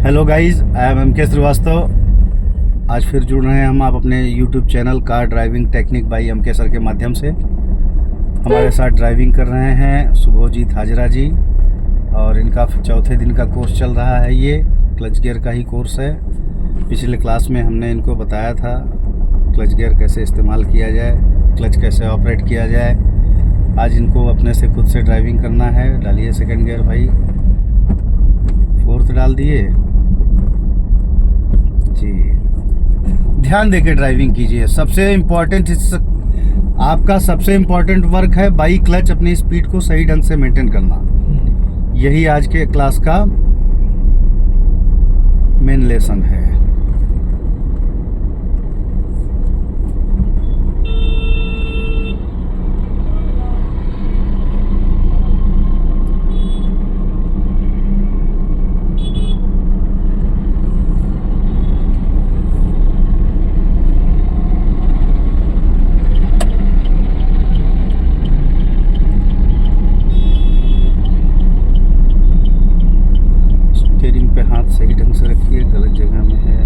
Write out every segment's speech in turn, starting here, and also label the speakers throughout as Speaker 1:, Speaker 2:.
Speaker 1: Hello guys, I am MK Srivastava. आज फिर जुड़ रहे हैं हम आप अपने YouTube channel car driving technique by MK sir के माध्यम से। हमारे साथ ड्राइविंग कर रहे हैं शुभजीत हाजरा जी, और इनका चौथे दिन का कोर्स चल रहा है। ये क्लच गियर का ही कोर्स है। पिछले क्लास में हमने इनको बताया था क्लच गियर कैसे इस्तेमाल किया जाए, क्लच कैसे ऑपरेट किया जाए। आज इनको अपने से खुद से ड्राइविंग करना है। डालिए सेकंड गियर भाई, फोर्थ डाल दिए जी। ध्यान देके ड्राइविंग कीजिए। सबसे इम्पोर्टेंट आपका सबसे इम्पोर्टेंट वर्क है बाई क्लच अपनी स्पीड को सही ढंग से मेंटेन करना। यही आज के क्लास का मेन लेसन है। स्टीयरिंग पे हाथ सही ढंग से रखिए, गलत जगह में है।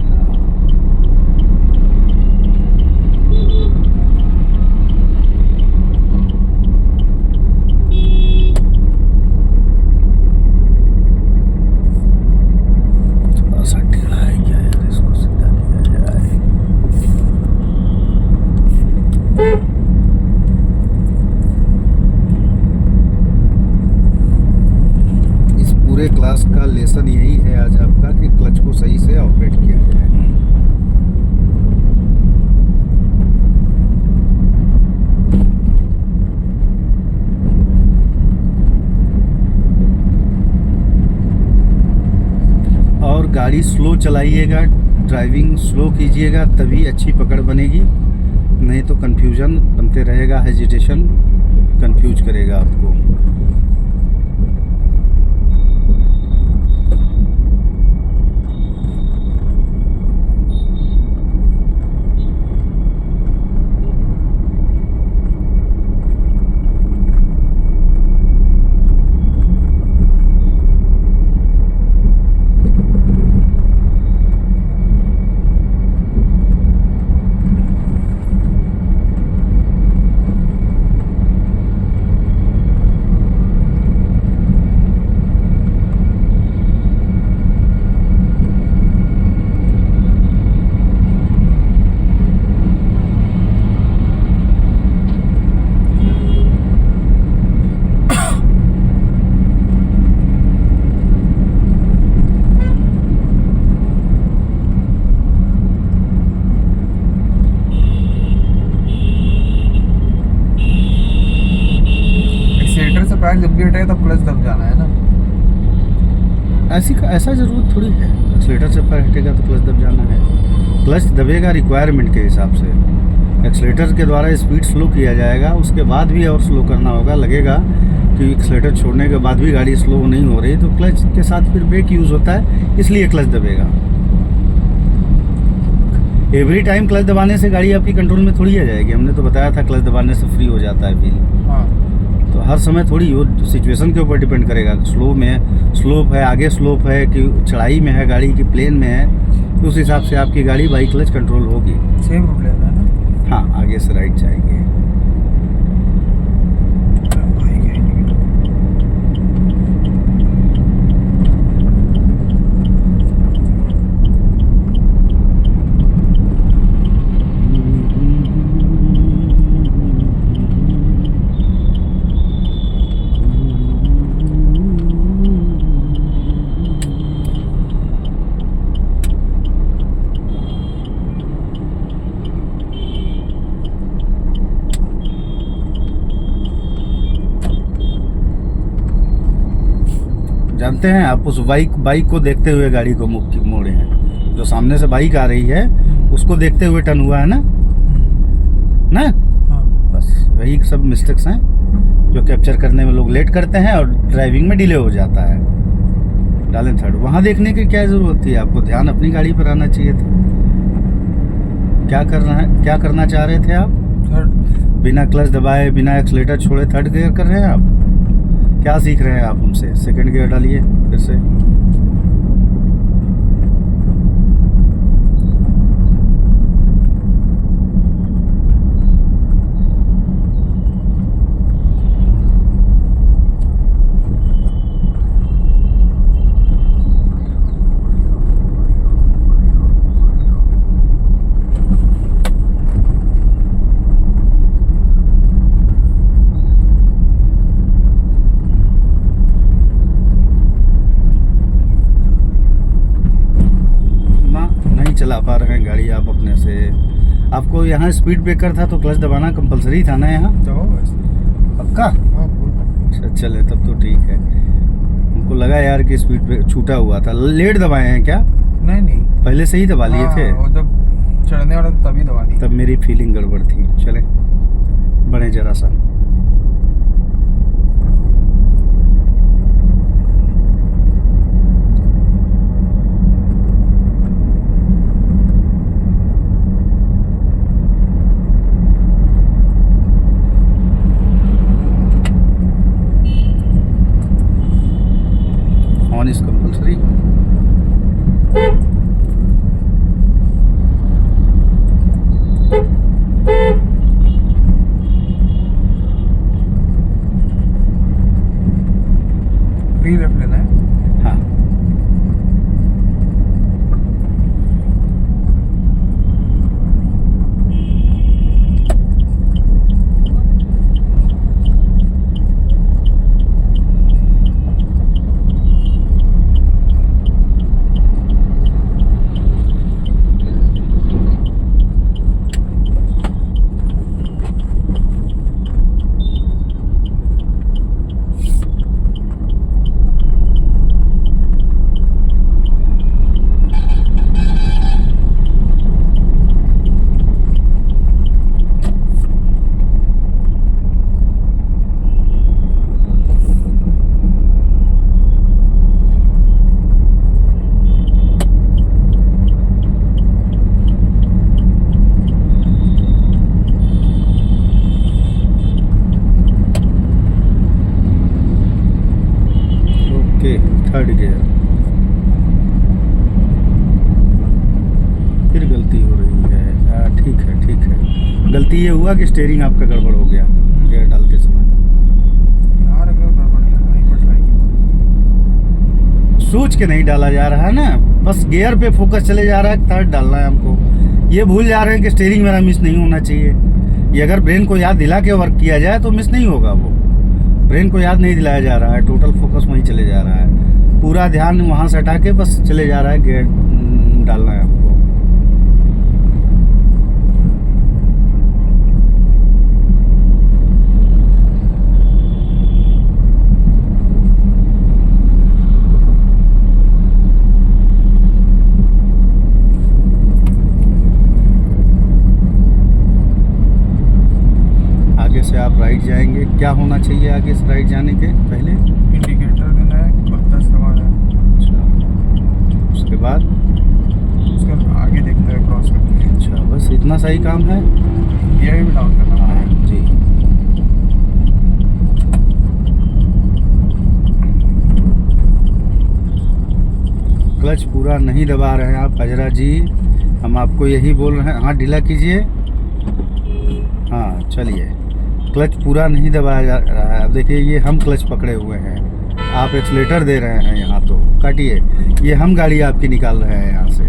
Speaker 1: थोड़ा सा टेढ़ा है क्या यार, इसको सीधा किया जाए। इस पूरे क्लास का लेसन यही है आज आपका कि क्लच को सही से ऑपरेट किया जाए। और गाड़ी स्लो चलाइएगा, ड्राइविंग स्लो कीजिएगा, तभी अच्छी पकड़ बनेगी। नहीं तो कंफ्यूजन बनते रहेगा, हेजिटेशन कंफ्यूज करेगा आपको।
Speaker 2: पैर जब भी हटेगा तब क्लच दब जाना है ना।
Speaker 1: ऐसा ज़रूरत थोड़ी है एक्सीलेटर से पैर हटेगा तो क्लच दब जाना है। क्लच दबेगा रिक्वायरमेंट के हिसाब से। एक्सीलेटर के द्वारा स्पीड स्लो किया जाएगा, उसके बाद भी और स्लो करना होगा। लगेगा कि एक्सीलेटर छोड़ने के बाद भी गाड़ी स्लो नहीं हो रही, तो क्लच के साथ फिर ब्रेक यूज़ होता है, इसलिए क्लच दबेगा। एवरी टाइम क्लच दबाने से गाड़ी आपकी कंट्रोल में थोड़ी आ जाएगी। हमने तो बताया था क्लच दबाने से फ्री हो जाता है व्हील।
Speaker 2: हाँ।
Speaker 1: तो हर समय थोड़ी वो सिचुएशन के ऊपर डिपेंड करेगा। स्लोप है, आगे स्लोप है कि चढ़ाई में है गाड़ी की प्लेन में है, तो उस हिसाब से आपकी गाड़ी बाई क्लच कंट्रोल होगी।
Speaker 2: सेम रूट लेना है ना।
Speaker 1: हाँ, आगे से राइट जाएंगे। जानते हैं आप उस बाइक को देखते हुए गाड़ी को मोड़े हैं। जो सामने से बाइक आ रही है उसको देखते हुए टर्न हुआ है ना।
Speaker 2: हाँ।
Speaker 1: बस वही सब मिस्टेक्स हैं जो कैप्चर करने में लोग लेट करते हैं और ड्राइविंग में डिले हो जाता है। डालें थर्ड। वहाँ देखने की क्या ज़रूरत थी, आपको ध्यान अपनी गाड़ी पर आना चाहिए था। क्या करना चाह रहे थे आप?
Speaker 2: थर्ड।
Speaker 1: बिना क्लच दबाए, बिना एक्सीलेटर छोड़े थर्ड गियर कर रहे हैं आप। क्या सीख रहे हैं आप हमसे? सेकंड गियर डालिए फिर से। चला पा रहे हैं गाड़ी आप अपने से। आपको यहाँ स्पीड ब्रेकर था तो क्लच दबाना कंपलसरी था ना यहाँ?
Speaker 2: तो वैसे
Speaker 1: पक्का?
Speaker 2: हाँ पूरा।
Speaker 1: अच्छा चले तब तो ठीक है। हमको लगा यार कि स्पीड ब्रेक छूटा हुआ था। लेट दबाए हैं क्या?
Speaker 2: नहीं नहीं,
Speaker 1: पहले से ही दबा लिए थे?
Speaker 2: वो जब चढ़ने वाला था तभी दबा दी।
Speaker 1: तब मेरी फीलिंग गड़बड़ थी। चले बढ़े जरा सा। On is compulsory.
Speaker 2: Free left लेना है।
Speaker 1: हाँ थर्ड गियर। फिर गलती हो रही है। ठीक है ठीक है। गलती ये हुआ कि स्टीयरिंग आपका गड़बड़ हो गया गियर डालते समय।
Speaker 2: यार अगर गड़बड़ है नहीं पड़ रही।
Speaker 1: सोच के नहीं डाला जा रहा है ना, बस गियर पे फोकस चले जा रहा है। थर्ड डालना है हमको। ये भूल जा रहे हैं कि स्टीयरिंग मेरा मिस नहीं होना चाहिए। ये अगर ब्रेन को याद दिला के वर्क किया जाए तो मिस नहीं होगा। वो ब्रेन को याद नहीं दिलाया जा रहा है, टोटल फोकस वहीं चले जा रहा है। पूरा ध्यान वहाँ से हटा के बस चले जा रहा है। गियर डालना है हमको। आगे से आप राइट जाएंगे। क्या होना चाहिए आगे से राइट जाने के पहले?
Speaker 2: इंडिकेटर देना है, प्लस दबाना है।
Speaker 1: अच्छा, उसके बाद
Speaker 2: उसके बाद आगे देखते हुए क्रॉस करते हैं।
Speaker 1: अच्छा बस इतना सही काम है।
Speaker 2: गियर भी डाउन करना
Speaker 1: हाँ
Speaker 2: है।
Speaker 1: जी। क्लच पूरा नहीं दबा रहे हैं आप हजरा जी। हम आपको यही बोल रहे हैं। हाथ ढीला कीजिए। हाँ चलिए। क्लच पूरा नहीं दबाया जा रहा है। अब देखिए ये हम क्लच पकड़े हुए हैं, आप एक्सलेटर दे रहे हैं यहाँ। तो काटिए। ये हम गाड़ी आपकी निकाल रहे हैं यहाँ से।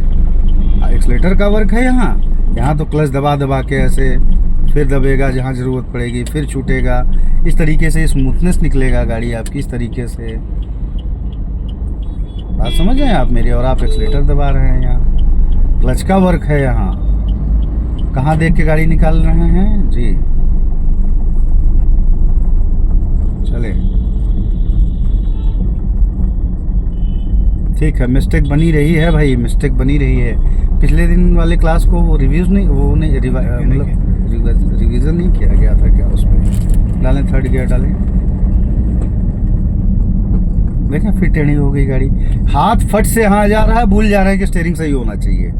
Speaker 1: एक्सलेटर का वर्क है यहाँ। यहाँ तो क्लच दबा दबा के ऐसे, फिर दबेगा जहाँ ज़रूरत पड़ेगी, फिर छूटेगा। इस तरीके से स्मूथनेस निकलेगा गाड़ी आपकी। इस तरीके से बात समझ रहे हैं आप मेरी? और आप एक्सलेटर दबा रहे हैं यहाँ। क्लच का वर्क है यहाँ। कहाँ देख के गाड़ी निकाल रहे हैं जी? चले ठीक है। मिस्टेक बनी रही है भाई, मिस्टेक बनी रही है। पिछले दिन वाले क्लास को वो रिव्यूज़ नहीं, वो नहीं मतलब रिवीजन नहीं किया गया था क्या? उस पर डालें, थर्ड गियर डालें। देखें फिर टेढ़ी हो गई गाड़ी। हाथ फट से यहाँ जा रहा है, भूल जा रहे हैं कि स्टीयरिंग सही होना चाहिए।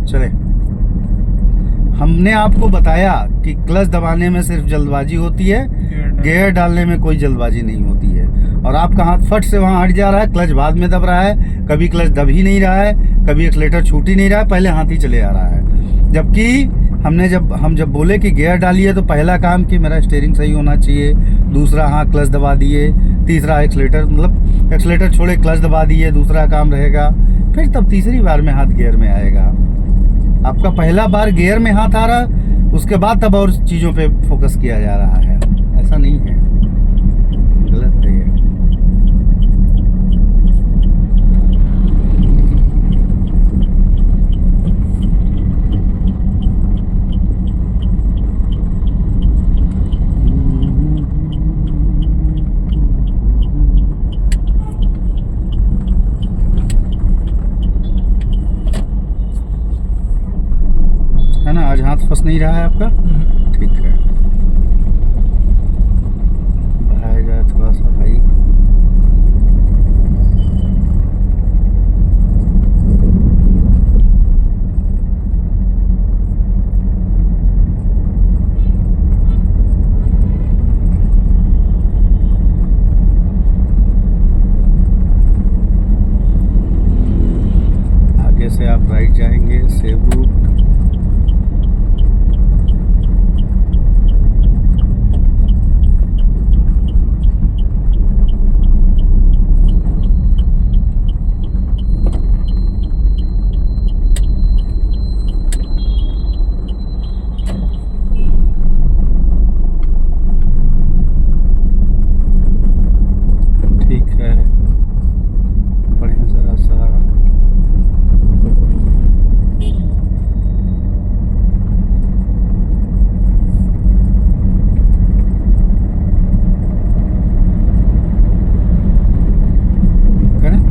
Speaker 1: चले, हमने आपको बताया कि क्लच दबाने में सिर्फ जल्दबाजी होती है, गियर डालने में कोई जल्दबाजी नहीं होती है। और आपका हाथ फट से वहाँ हट जा रहा है, क्लच बाद में दब रहा है। कभी क्लच दब ही नहीं रहा है, कभी एक्सलेटर छूट ही नहीं रहा है, पहले हाथ ही चले आ रहा है। जबकि हम जब बोले कि गियर डालिए तो पहला काम कि मेरा स्टीयरिंग सही होना चाहिए, दूसरा हाँ क्लच दबा दिए, तीसरा एक्सलेटर मतलब एक्सलेटर छोड़े क्लच दबा दिए, दूसरा काम रहेगा। फिर तब तीसरी बार में हाथ गियर में आएगा। आपका पहला बार गियर में हाथ आ रहा, उसके बाद तब और चीज़ों पे फोकस किया जा रहा है। ऐसा नहीं है, गलत है ये। नहीं रहा है आपका? ठीक है, बढ़ाया जाए थोड़ा सा भाई। आगे से आप राइट जाएंगे, सेव रूट। ठीक है, बढ़िया जरा सा। करें,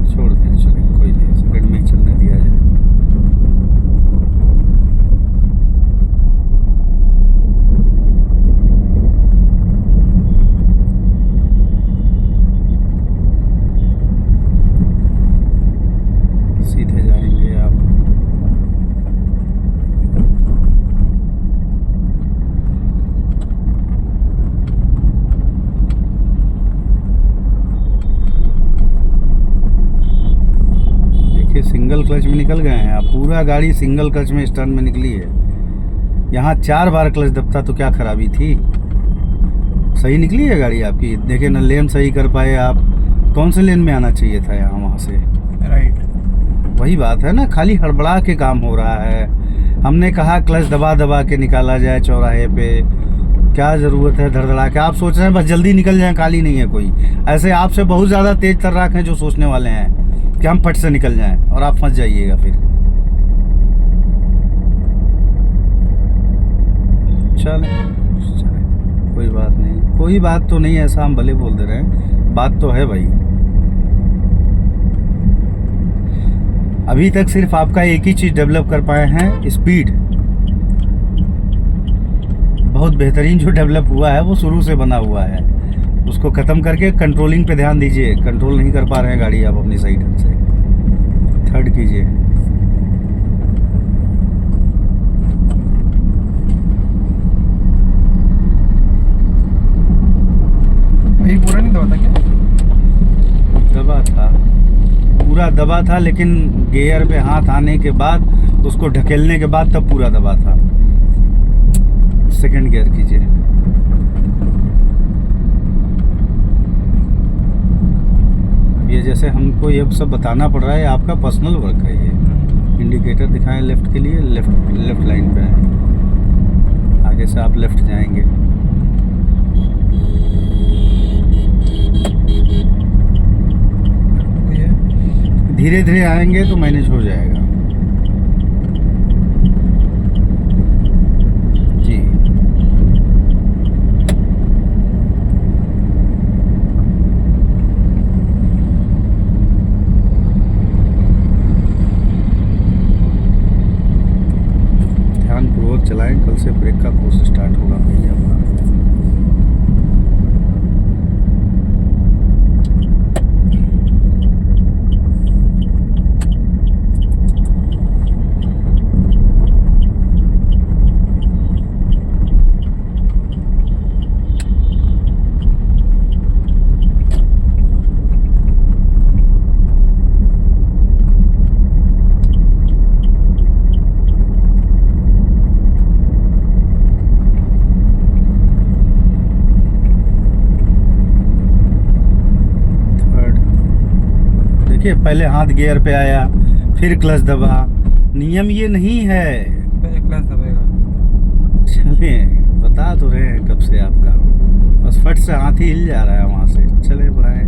Speaker 1: छोड़ दें, चले कोई नहीं, सेकंड में ही चलने दिया जाए। सीधे जाएंगे आप। देखिए सिंगल क्लच में निकल गए हैं आप, पूरा गाड़ी सिंगल क्लच में स्टर्न में निकली है। यहाँ 4 बार क्लच दबता तो क्या खराबी थी। सही निकली है गाड़ी आपकी। देखिए ना, लेन सही कर पाए आप। कौन से लेन में आना चाहिए था, यहाँ वहाँ से?
Speaker 2: राइट।
Speaker 1: वही बात है ना, खाली हड़बड़ा के काम हो रहा है। हमने कहा क्लच दबा दबा के निकाला जाए चौराहे पे, क्या ज़रूरत है धड़धड़ा के। आप सोच रहे हैं बस जल्दी निकल जाएं, काली नहीं है कोई। ऐसे आपसे बहुत ज़्यादा तेज तर्राक हैं जो सोचने वाले हैं कि हम फट से निकल जाएं, और आप फंस जाइएगा फिर। चलें, कोई बात नहीं, कोई बात तो नहीं, ऐसा हम भले बोल दे रहे हैं, बात तो है भाई। अभी तक सिर्फ आपका एक ही चीज़ डेवलप कर पाए हैं, स्पीड। बहुत बेहतरीन जो डेवलप हुआ है वो शुरू से बना हुआ है, उसको ख़त्म करके कंट्रोलिंग पे ध्यान दीजिए। कंट्रोल नहीं कर पा रहे हैं गाड़ी आप अपनी सही ढंग से। थर्ड कीजिए।
Speaker 2: ये पूरा नहीं दबा था क्या?
Speaker 1: दबा था, पूरा दबा था, लेकिन गियर पे हाथ आने के बाद, उसको ढकेलने के बाद तब पूरा दबा था। सेकंड गियर कीजिए। अब ये जैसे हमको ये सब बताना पड़ रहा है, आपका पर्सनल वर्क है ये। इंडिकेटर दिखाएं लेफ्ट के लिए, लेफ्ट लाइन पे है। आगे से आप लेफ्ट जाएंगे। धीरे धीरे आएंगे तो मैनेज हो जाएगा जी। ध्यानपूर्वक चलाएं, कल से ब्रेक का कोर्स स्टार्ट होगा भाई आपका। देखिए पहले हाथ गियर पे आया, फिर क्लच दबा। नियम ये नहीं है।
Speaker 2: पहले क्लच दबेगा।
Speaker 1: चले, बता तो रहे हैं कब से आपका, बस फट से हाथ ही हिल जा रहा है वहाँ से। चले बढ़ाए।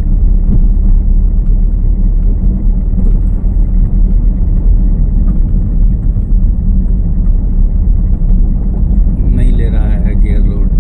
Speaker 1: नहीं ले रहा है गियर लोड।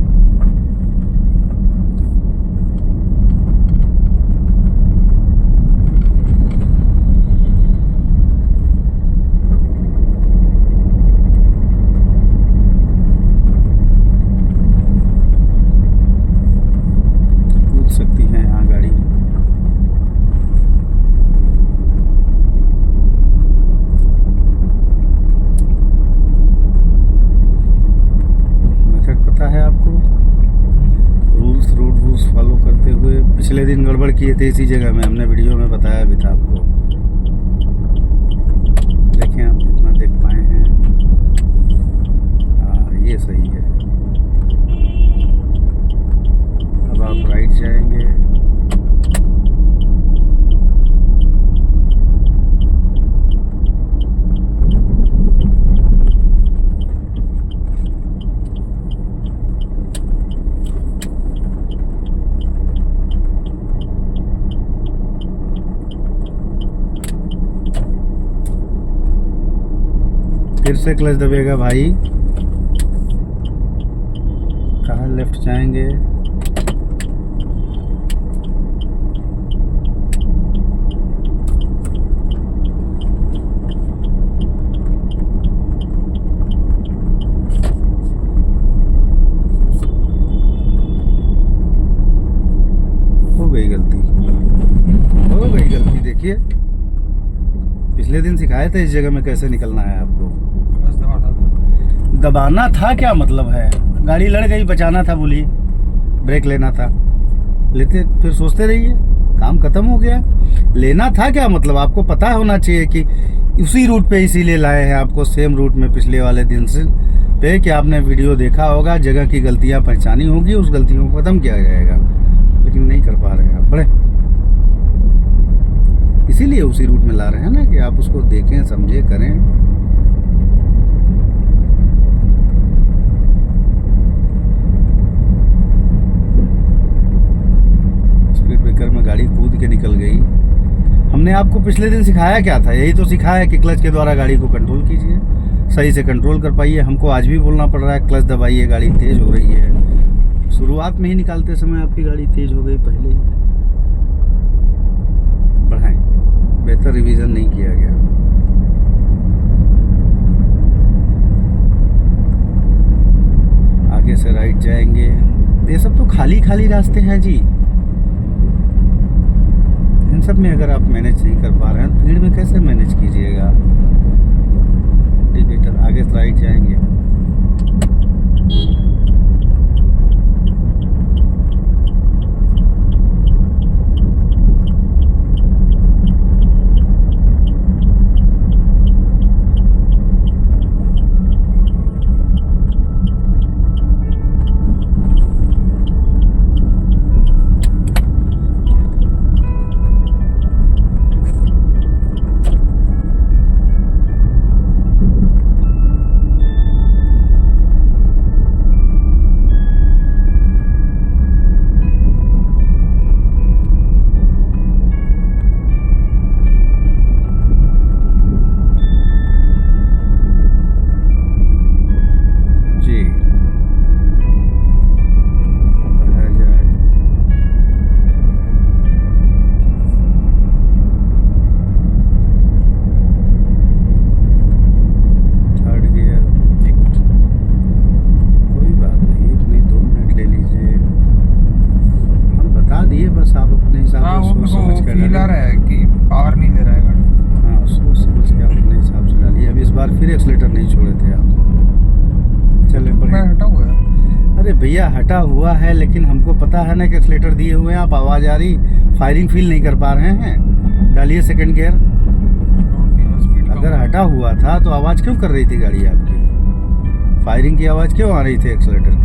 Speaker 1: पिछले दिन गड़बड़ किए थे इसी जगह में, हमने वीडियो में बताया भी था आपको। देखें आप कितना देख पाए हैं। हाँ ये सही है। अब आप राइट जाएंगे। फिर से क्लच दबेगा भाई। कहाँ लेफ्ट जाएंगे? हो गई गलती, हो गई गलती। देखिए पिछले दिन सिखाए थे इस जगह में कैसे निकलना है आपको।
Speaker 2: बस दबाना था।
Speaker 1: दबाना था क्या मतलब है? गाड़ी लड़ गई, बचाना था, बोलिए ब्रेक लेना था, लेते फिर सोचते रहिए, काम खत्म हो गया। लेना था क्या मतलब? आपको पता होना चाहिए कि उसी रूट पे इसीलिए लाए हैं आपको, सेम रूट में पिछले वाले दिन से पे कि आपने वीडियो देखा होगा, जगह की गलतियां पहचानी होगी, उस गलतियों को खत्म किया जाएगा, लेकिन नहीं कर पा रहे हैं आप। बड़े इसीलिए उसी रूट में ला रहे हैं ना कि आप उसको देखें, समझे, करें। स्पीड ब्रेकर में गाड़ी कूद के निकल गई। हमने आपको पिछले दिन सिखाया क्या था? यही तो सिखाया कि क्लच के द्वारा गाड़ी को कंट्रोल कीजिए, सही से कंट्रोल कर पाइए। हमको आज भी बोलना पड़ रहा है क्लच दबाइए, गाड़ी तेज हो रही है। शुरुआत में ही निकालते समय आपकी गाड़ी तेज हो गई पहले ही। बढ़ाएं, बेहतर रिवीजन नहीं किया गया। आगे से राइट जाएंगे। ये सब तो खाली खाली रास्ते हैं जी। इन सब में अगर आप मैनेज नहीं कर पा रहे हैं तो भीड़ में कैसे मैनेज कीजिएगा? इंडिकेटर आगे से राइट जाएंगे।
Speaker 2: फील आ रहा है कि पावर नहीं ले रहा है गाड़ी।
Speaker 1: हाँ उसको समझ के आप अपने हिसाब से डालिए। अब इस बार फिर एक्सीलेटर नहीं छोड़े थे आप। चले
Speaker 2: मैं हटा हुआ है।
Speaker 1: अरे भैया हटा हुआ है, लेकिन हमको पता है ना कि एक्सीलेटर दिए हुए हैं, आप आवाज़ आ रही, फायरिंग फील नहीं कर पा रहे हैं। डालिए सेकंड गियर। अगर हटा हुआ था तो आवाज़ क्यों कर रही थी गाड़ी आपकी? फायरिंग की आवाज़ क्यों आ रही थी एक्सीलेटर की?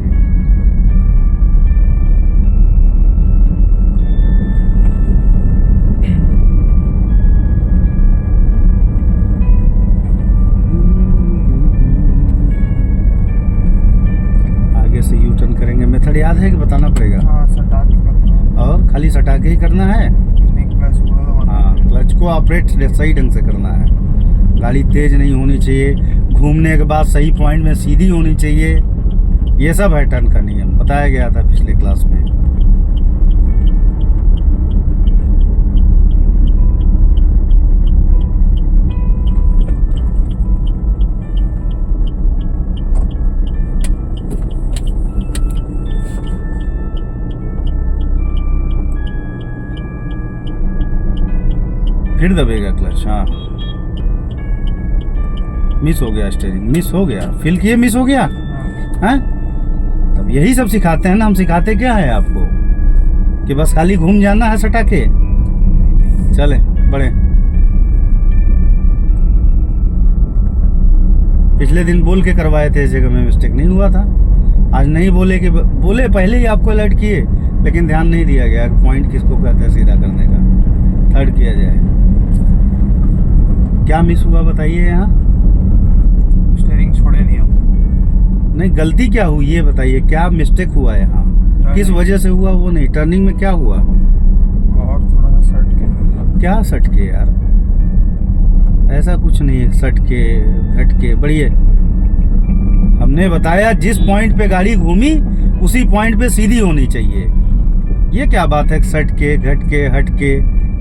Speaker 1: से यू टर्न करेंगे। मेथड याद है कि बताना पड़ेगा?
Speaker 2: हाँ, सटा के करना।
Speaker 1: और खाली सटा के ही करना है?
Speaker 2: नहीं, क्लच पूरा दबाना।
Speaker 1: हाँ, क्लच को ऑपरेट सही ढंग से करना है। गाड़ी तेज नहीं होनी चाहिए, घूमने के बाद सही पॉइंट में सीधी होनी चाहिए। ये सब है टर्न का नियम, बताया गया था पिछले क्लास में। फिर दबेगा क्लच। हाँ मिस हो गया, स्टीयरिंग मिस हो गया, फील किए मिस हो गया। हैं? तब यही सब सिखाते हैं ना हम। सिखाते क्या है आपको कि बस खाली घूम जाना है सटा के? चले बढ़े। पिछले दिन बोल के करवाए थे, इस जगह में मिस्टेक नहीं हुआ था। आज नहीं बोले कि बोले, पहले ही आपको अलर्ट किए, लेकिन ध्यान नहीं दिया गया। पॉइंट किसको कहते हैं सीधा करने का, थर्ड किया जाए। क्या मिस हुआ बताइए यहाँ?
Speaker 2: स्टीयरिंग छोड़े नहीं हम।
Speaker 1: नहीं, गलती क्या हुई ये बताइए, क्या मिस्टेक हुआ यहाँ, किस वजह से हुआ वो नहीं, टर्निंग में क्या हुआ?
Speaker 2: और थोड़ा सा सट के।
Speaker 1: क्या सटके यार, ऐसा कुछ नहीं है सटके घटके। बढ़िए, हमने बताया जिस पॉइंट पे गाड़ी घूमी उसी पॉइंट पे सीधी होनी चाहिए। ये क्या बात है सटके घटके हटके,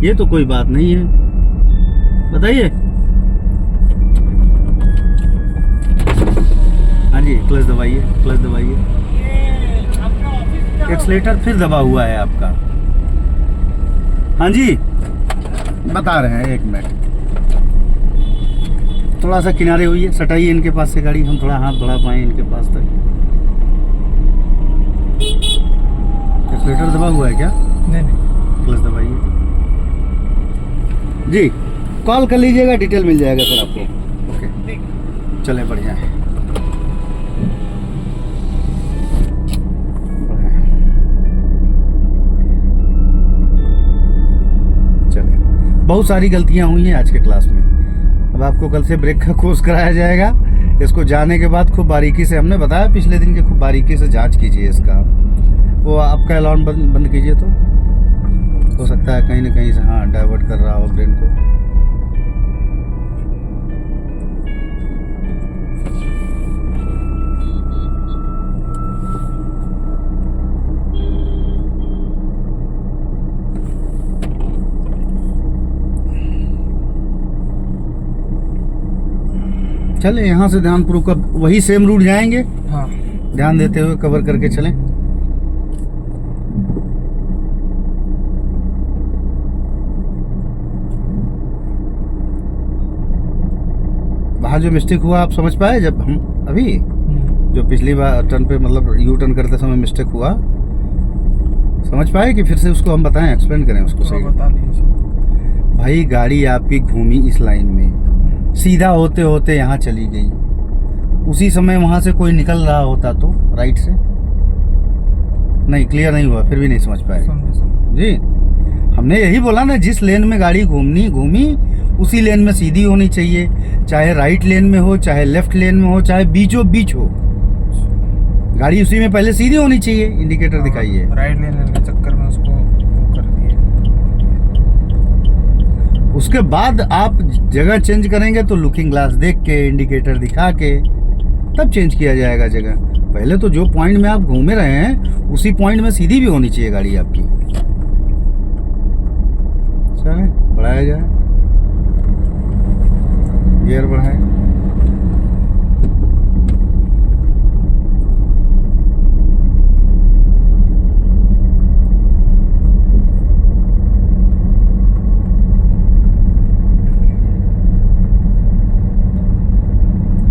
Speaker 1: ये तो कोई बात नहीं है। बताइए। हाँ जी, क्लच दबाइए, क्लच दबाइए। एक्सलेटर फिर दबा हुआ है आपका। हाँ जी, बता रहे हैं, एक मिनट। थोड़ा सा किनारे होइए, सटाइए इनके पास से गाड़ी, हम थोड़ा हाथ बढ़ा पाए इनके पास तक। एक्सलेटर दबा हुआ है क्या?
Speaker 2: नहीं।
Speaker 1: क्लच दबाइए जी। कॉल कर लीजिएगा, डिटेल मिल जाएगा सर आपको। ओके, चले बढ़िया है। चले, बहुत सारी गलतियां हुई हैं आज के क्लास में। अब आपको कल से ब्रेक का कोर्स कराया जाएगा। इसको जाने के बाद खूब बारीकी से, हमने बताया पिछले दिन के, खूब बारीकी से जांच कीजिए इसका। वो आपका अलार्म बंद कीजिए, तो हो सकता है कहीं ना कहीं से हाँ डाइवर्ट कर रहा हो ब्रेन को। चले यहाँ से ध्यानपूर्वक वही सेम रूट जाएंगे।
Speaker 2: हाँ।
Speaker 1: ध्यान देते हुए कवर करके चलें। वहाँ जो मिस्टेक हुआ आप समझ पाए? जब हम अभी जो पिछली बार टर्न पे मतलब यू टर्न करते समय मिस्टेक हुआ, समझ पाए कि फिर से उसको हम बताएं, एक्सप्लेन करें उसको सही?
Speaker 2: बता दीजिए।
Speaker 1: भाई गाड़ी आपकी घूमी इस लाइन में, सीधा होते होते यहाँ चली गई, उसी समय वहाँ से कोई निकल रहा होता तो राइट से, नहीं क्लियर नहीं हुआ, फिर भी नहीं समझ पाए जी। हमने यही बोला ना, जिस लेन में गाड़ी घूमी उसी लेन में सीधी होनी चाहिए, चाहे राइट लेन में हो, चाहे लेफ्ट लेन में हो, चाहे बीचों बीच हो, गाड़ी उसी में पहले सीधी होनी चाहिए। इंडिकेटर दिखाइए।
Speaker 2: राइट लेन लेने के चक्कर में उसको वो कर दिए।
Speaker 1: उसके बाद आप जगह चेंज करेंगे तो लुकिंग ग्लास देख के, इंडिकेटर दिखा के तब चेंज किया जाएगा जगह। पहले तो जो पॉइंट में आप घूमे रहे हैं उसी पॉइंट में सीधी भी होनी चाहिए गाड़ी आपकी। चले बढ़ाया जाए, गियर बढ़ाए।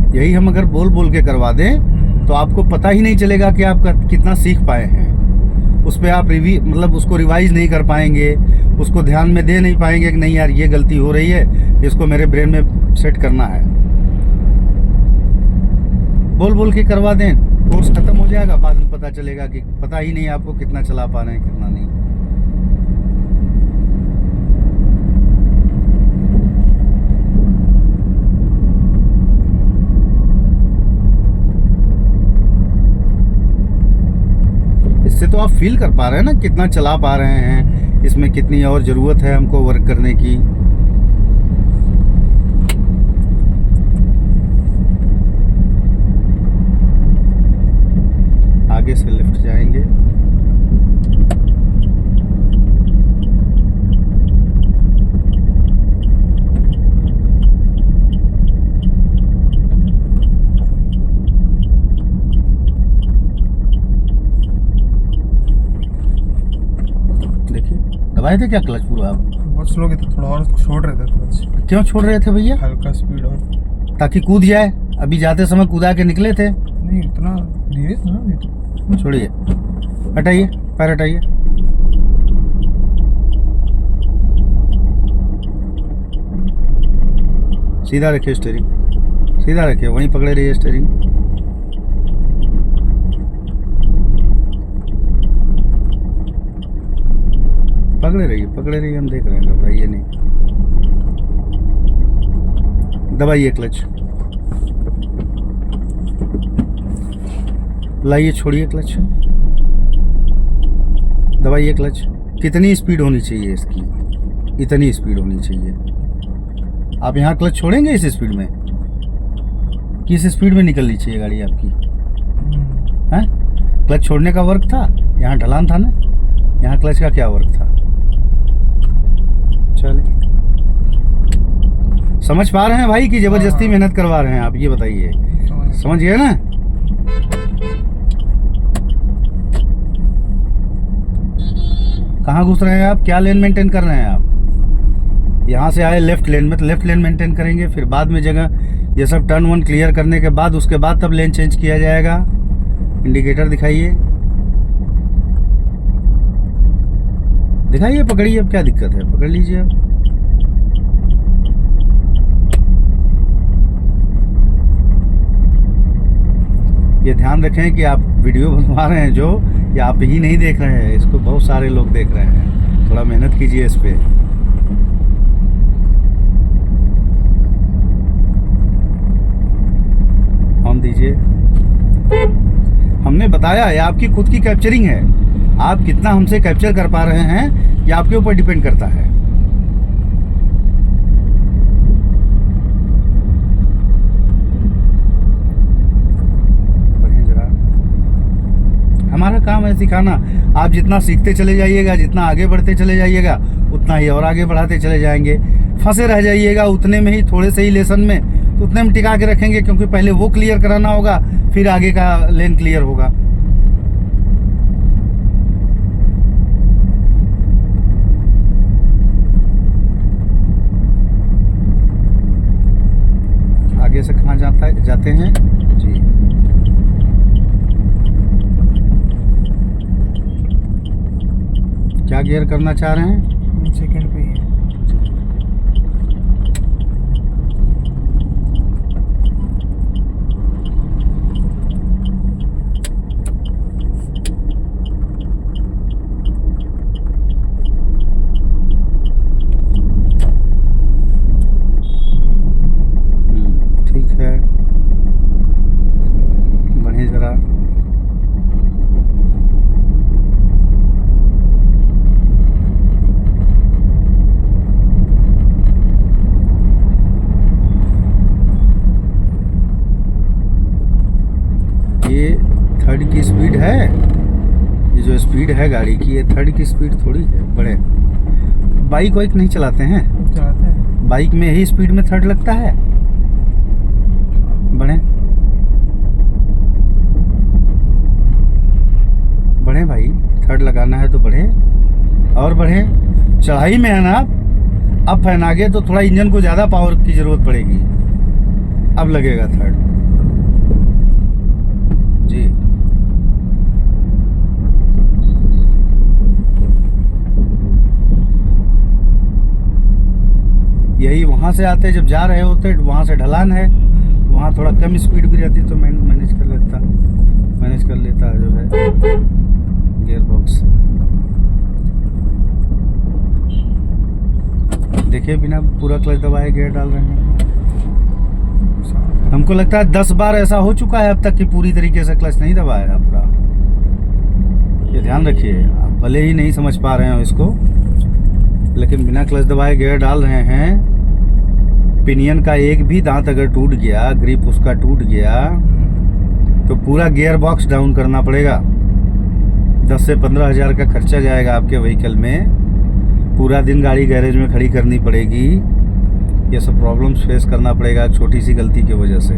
Speaker 1: यही हम अगर बोल बोल के करवा दें तो आपको पता ही नहीं चलेगा कि आप कितना सीख पाए हैं। उस पर आप मतलब उसको रिवाइज नहीं कर पाएंगे, उसको ध्यान में दे नहीं पाएंगे कि नहीं यार ये गलती हो रही है, इसको मेरे ब्रेन में सेट करना है। बोल बोल के करवा दें, कोर्स खत्म हो जाएगा, बाद में पता चलेगा कि पता ही नहीं आपको कितना चला पा रहे हैं कितना नहीं। इससे तो आप फील कर पा रहे हैं ना कितना चला पा रहे हैं, इसमें कितनी और ज़रूरत है हमको वर्क करने की। आगे से लेफ्ट जाएंगे। दबाए थे क्या क्लच पूरा आप?
Speaker 2: बहुत स्लो की, थोड़ा और छोड़ रहे थे क्लच।
Speaker 1: क्यों छोड़ रहे थे भैया?
Speaker 2: हल्का स्पीड और,
Speaker 1: ताकि कूद जाए। अभी जाते समय कूदा के निकले थे।
Speaker 2: नहीं इतना धीरे था ना।
Speaker 1: छोड़िए, हटाइए पैर, हटाइए। सीधा रखिए स्टीयरिंग, सीधा रखिए, वहीं पकड़े रहिए स्टीयरिंग। पकड़े रहिए, हम देख रहे हैं, घबराइए नहीं। दबाइए क्लच, लाइए, छोड़िए क्लच, दबाइए क्लच। कितनी स्पीड होनी चाहिए इसकी? इतनी स्पीड होनी चाहिए। आप यहाँ क्लच छोड़ेंगे इस स्पीड में? किस स्पीड में निकलनी चाहिए गाड़ी आपकी? हैं? क्लच छोड़ने का वर्क था, यहाँ ढलान था ना, यहाँ क्लच का क्या वर्क था? चले, समझ पा रहे हैं भाई कि जबरदस्ती मेहनत करवा रहे हैं आप? ये बताइए, समझ गए ना? कहाँ घुस रहे हैं आप? क्या लेन मेंटेन कर रहे हैं आप? यहाँ से आए लेफ्ट लेन में, तो लेफ्ट लेन मेंटेन करेंगे, फिर बाद में जगह ये सब टर्न वन क्लियर करने के बाद उसके बाद तब लेन चेंज किया जाएगा। इंडिकेटर दिखाइए, दिखाइए, पकड़िए, अब क्या दिक्कत है? पकड़ लीजिए अब। ये ध्यान रखें कि आप वीडियो बनवा रहे हैं जो, ये आप ही नहीं देख रहे हैं, इसको बहुत सारे लोग देख रहे हैं। थोड़ा मेहनत कीजिए इस पे। ऑन दीजिए। हमने बताया ये आपकी खुद की कैप्चरिंग है, आप कितना हमसे कैप्चर कर पा रहे हैं ये आपके ऊपर डिपेंड करता है। हमारा काम है सिखाना। आप जितना सीखते चले जाइएगा, जितना आगे बढ़ते चले जाइएगा, उतना ही और आगे बढ़ाते चले जाएंगे। फंसे रह जाइएगा उतने में ही, थोड़े से ही लेसन में, तो उतने में टिका के रखेंगे, क्योंकि पहले वो क्लियर कराना होगा, फिर आगे का लेन क्लियर होगा। आगे से कहाँ जाते हैं जी? क्या गियर करना चाह रहे हैं?
Speaker 2: सेकंड पे ही है।
Speaker 1: ठीक है, बढ़िए जरा। ये थर्ड की स्पीड है, ये जो स्पीड है गाड़ी की, ये थर्ड की स्पीड थोड़ी है। बड़े बाइक वाइक नहीं चलाते हैं?
Speaker 2: चलाते हैं।
Speaker 1: बाइक में ही स्पीड में थर्ड लगता है। बढ़े बढ़े भाई, थर्ड लगाना है तो बढ़े और बढ़े। चढ़ाई में है ना आप, अब फैनागे तो थोड़ा इंजन को ज़्यादा पावर की ज़रूरत पड़ेगी, अब लगेगा थर्ड जी। यही वहाँ से आते जब जा रहे होते, वहाँ से ढलान है, वहाँ थोड़ा कम स्पीड भी रहती तो मैं मैनेज कर लेता जो है गियर बॉक्स। देखिए बिना पूरा क्लच दबाए गियर डाल रहे हैं। हमको लगता है 10 बार ऐसा हो चुका है अब तक कि पूरी तरीके से क्लच नहीं दबाया है आपका। ये ध्यान रखिए, आप भले ही नहीं समझ पा रहे हो इसको, लेकिन बिना क्लच दबाए गियर डाल रहे हैं। पिनियन का एक भी दांत अगर टूट गया, ग्रिप उसका टूट गया, तो पूरा गियर बॉक्स डाउन करना पड़ेगा। 10 से 15 हज़ार का खर्चा जाएगा आपके व्हीकल में। पूरा दिन गाड़ी गैरेज में खड़ी करनी पड़ेगी। ये सब प्रॉब्लम्स फेस करना पड़ेगा छोटी सी गलती की वजह से,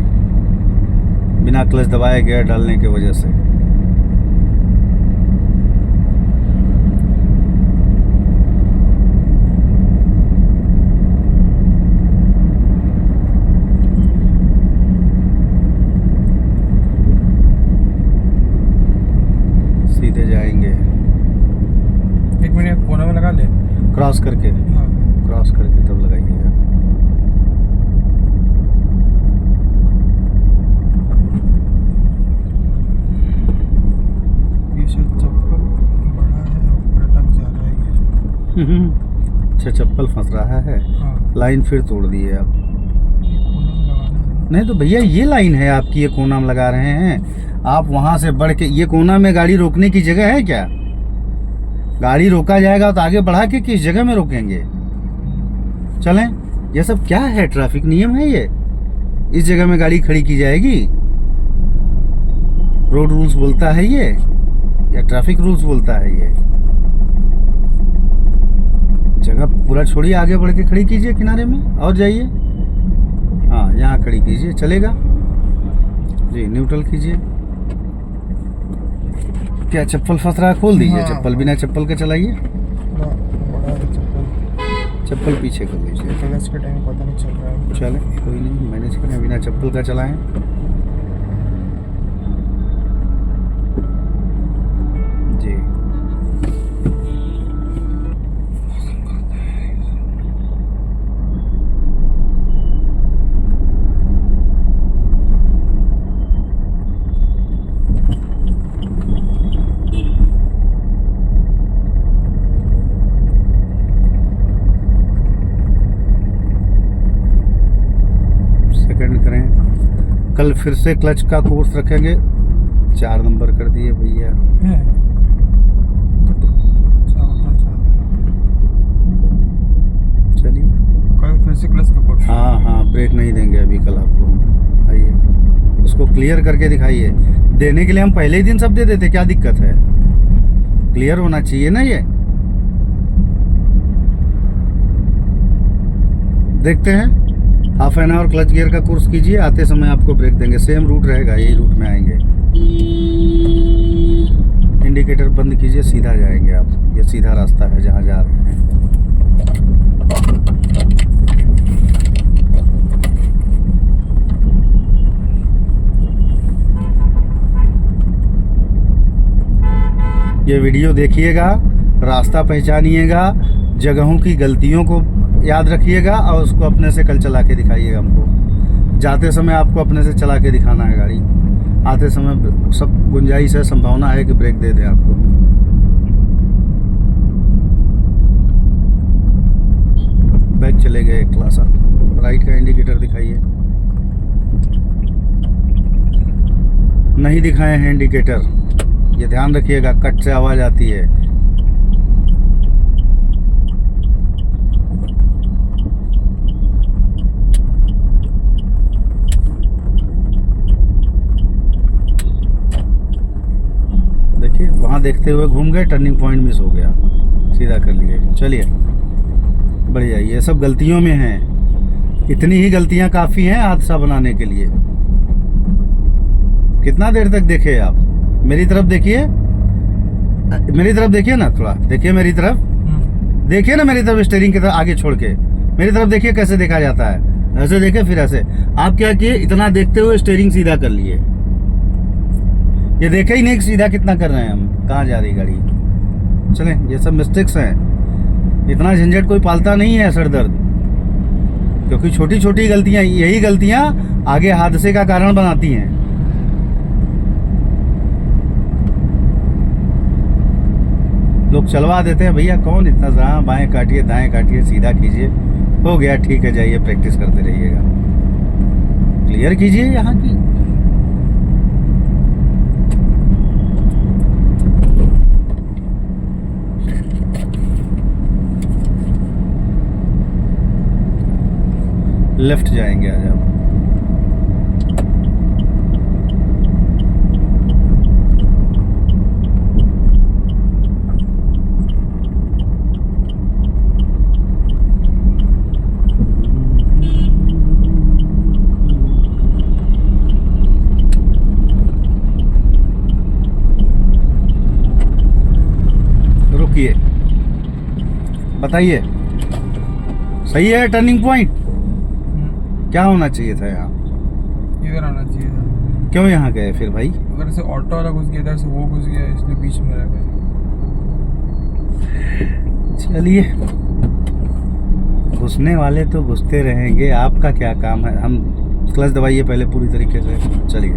Speaker 1: बिना क्लच दबाए गियर डालने की वजह से। सीधे जाएंगे।
Speaker 2: 1 मिनट कोने में लगा ले,
Speaker 1: क्रॉस करके,
Speaker 2: हाँ।
Speaker 1: क्रॉस करके तब लगाइएगा।
Speaker 2: शायद चप्पल बड़ा है और अटक जा रहा है ये।
Speaker 1: अच्छा, चप्पल फंस रहा है।
Speaker 2: हाँ,
Speaker 1: लाइन फिर तोड़ दी है आप।
Speaker 2: ये कोना में लगाना है।
Speaker 1: नहीं तो भैया ये लाइन है आपकी, ये कोना में लगा रहे हैं आप। वहां से बढ़ के ये कोना में गाड़ी रोकने की जगह है क्या? गाड़ी रोका जाएगा तो आगे बढ़ा के किस जगह में रोकेंगे? चलें, ये सब क्या है? ट्रैफिक नियम है ये? इस जगह में गाड़ी खड़ी की जाएगी? रोड रूल्स बोलता है ये या ट्रैफिक रूल्स बोलता है ये? जगह पूरा छोड़िए, आगे बढ़ के खड़ी कीजिए किनारे में और जाइए। हाँ, यहाँ खड़ी कीजिए, चलेगा जी। न्यूट्रल कीजिए। क्या चप्पल फंस रहा है? खोल दीजिए।
Speaker 2: हाँ,
Speaker 1: चप्पल बिना चप्पल के चलाइए।
Speaker 2: बड़ा है चप्पल।
Speaker 1: चप्पल पीछे कर लीजिए।
Speaker 2: क्लच के टाइम पता नहीं चल रहा है।
Speaker 1: चले, कोई नहीं, मैनेज करें। बिना चप्पल का चलाएं। जी। सेकंड करें। कल फिर से क्लच का कोर्स रखेंगे। 4 नंबर कर दिए भैया।
Speaker 2: है अच्छा उधर चल रहा है।
Speaker 1: चलिए।
Speaker 2: कल फिर से क्लच का कोर्स।
Speaker 1: हाँ हाँ, ब्रेक नहीं देंगे अभी कल आपको। आइए, उसको क्लियर करके दिखाइए। देने के लिए हम पहले ही दिन सब दे देते, क्या दिक्कत है? क्लियर होना चाहिए ना ये। देखते हैं। Half an hour clutch gear का कोर्स कीजिए, आते समय आपको ब्रेक देंगे। सेम रूट रहेगा, यही रूट में आएंगे। इंडिकेटर बंद कीजिए, सीधा जाएंगे आप। ये सीधा रास्ता है जहाँ जा रहे हैं। ये वीडियो देखिएगा, रास्ता पहचानिएगा, जगहों की गलतियों को याद रखिएगा और उसको अपने से कल चला के दिखाइएगा हमको। जाते समय आपको अपने से चला के दिखाना है गाड़ी। आते समय सब गुंजाइश है, संभावना है कि ब्रेक दे दें आपको। बैक चले गए क्लास। राइट का इंडिकेटर दिखाइए। नहीं दिखाए हैं इंडिकेटर, ये ध्यान रखिएगा, कट से आवाज़ आती है। देखिए, वहाँ देखते हुए घूम गए, टर्निंग पॉइंट मिस हो गया, सीधा कर लिए। चलिए, बढ़िया। ये सब गलतियों में हैं। इतनी ही गलतियाँ काफ़ी हैं हादसा बनाने के लिए। कितना देर तक देखे आप? मेरी तरफ देखिए, मेरी तरफ देखिए ना, थोड़ा देखिए मेरी तरफ। देखिए ना मेरी तरफ, स्टीयरिंग की तरफ आगे छोड़ के मेरी तरफ देखिए कैसे देखा जाता है। ऐसे देखे, फिर ऐसे। आप क्या किए? इतना देखते हुए स्टीयरिंग सीधा कर लिए। ये देखे ही नहीं सीधा कितना कर रहे हैं हम, कहाँ जा रही गाड़ी। चलें, ये सब मिस्टेक्स हैं। इतना झंझट कोई पालता नहीं है, सर दर्द। क्योंकि छोटी छोटी गलतियाँ, यही गलतियाँ आगे हादसे का कारण बनाती हैं। लोग चलवा देते हैं, भैया कौन इतना, जहाँ बाएं काटिए दाएं काटिए, सीधा कीजिए, हो गया, ठीक है, जाइए प्रैक्टिस करते रहिएगा। क्लियर कीजिए यहाँ की। लेफ्ट जाएंगे आज आप। रुकिए, बताइए, सही है टर्निंग पॉइंट? क्या होना चाहिए था यहाँ?
Speaker 2: इधर आना चाहिए था।
Speaker 1: क्यों यहाँ गए फिर भाई?
Speaker 2: उधर से ऑटो वाला घुस गया, इधर से वो घुस गया, इसलिए बीच में रह गए।
Speaker 1: चलिए, घुसने वाले तो घुसते रहेंगे, आपका क्या काम है? हम क्लच दबाइए पहले पूरी तरीके से। चलिए,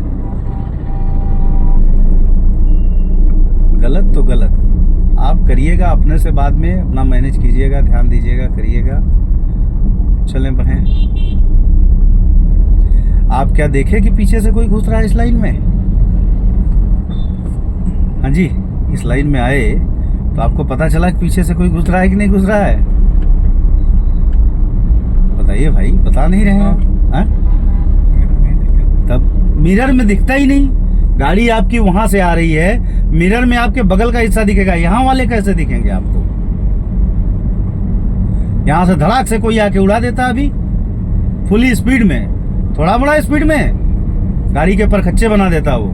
Speaker 1: गलत तो गलत आप करिएगा, अपने से बाद में अपना मैनेज कीजिएगा, ध्यान दीजिएगा, करिएगा, चलें बढ़ें। आप क्या देखे कि पीछे से कोई घुस रहा है इस लाइन में? हाँ जी, इस लाइन में आए तो आपको पता चला कि पीछे से कोई घुस रहा है कि नहीं घुस रहा है? बताइए भाई, बता नहीं रहे हैं? हाँ?
Speaker 2: मेरा नहीं दिखा।
Speaker 1: तब मिरर में दिखता ही नहीं। गाड़ी आपकी वहां से आ रही है, मिरर में आपके बगल का हिस्सा दिखेगा, यहाँ वाले कैसे दिखेंगे आपको? यहाँ से धड़ाक से कोई आके उड़ा देता अभी फुली स्पीड में, थोड़ा बड़ा स्पीड में गाड़ी के परखच्चे बना देता वो।